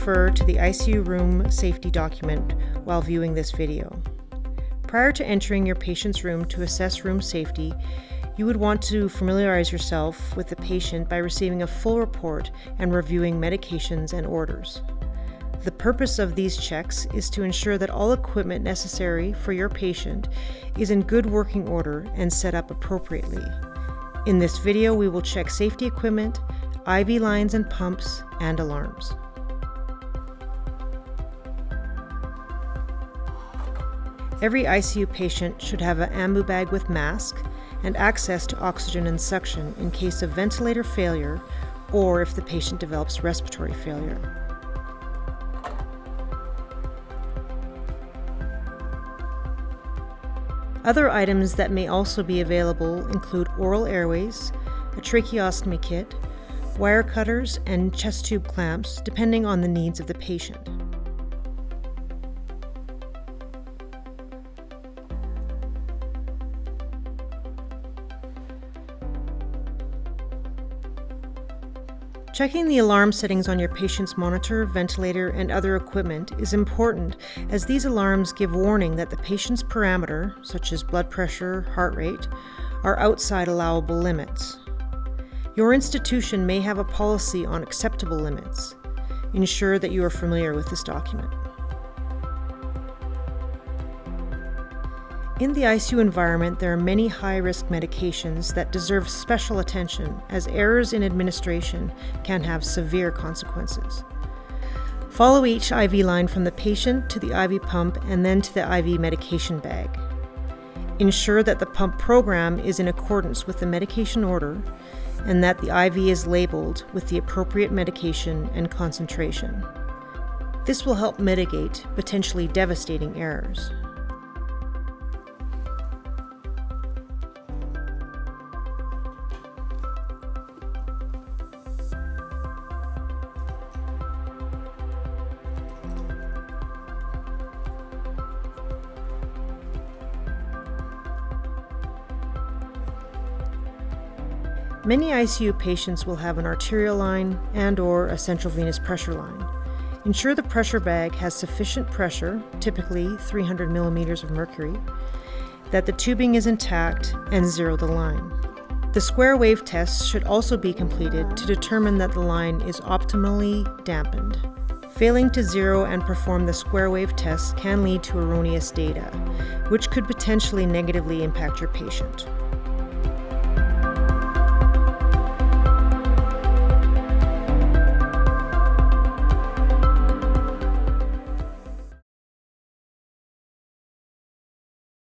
refer to the ICU room safety document while viewing this video. Prior to entering your patient's room to assess room safety, you would want to familiarize yourself with the patient by receiving a full report and reviewing medications and orders. The purpose of these checks is to ensure that all equipment necessary for your patient is in good working order and set up appropriately. In this video, we will check safety equipment, IV lines and pumps, and alarms. Every ICU patient should have an ambu bag with mask and access to oxygen and suction in case of ventilator failure or if the patient develops respiratory failure. Other items that may also be available include oral airways, a tracheostomy kit, wire cutters, and chest tube clamps, depending on the needs of the patient. Checking the alarm settings on your patient's monitor, ventilator, and other equipment is important, as these alarms give warning that the patient's parameter, such as blood pressure, heart rate, are outside allowable limits. Your institution may have a policy on acceptable limits. Ensure that you are familiar with this document. In the ICU environment, there are many high-risk medications that deserve special attention, as errors in administration can have severe consequences. Follow each IV line from the patient to the IV pump and then to the IV medication bag. Ensure that the pump program is in accordance with the medication order and that the IV is labeled with the appropriate medication and concentration. This will help mitigate potentially devastating errors. Many ICU patients will have an arterial line and/or a central venous pressure line. Ensure the pressure bag has sufficient pressure, typically 300 millimeters of mercury, that the tubing is intact, and zero the line. The square wave test should also be completed to determine that the line is optimally dampened. Failing to zero and perform the square wave test can lead to erroneous data, which could potentially negatively impact your patient.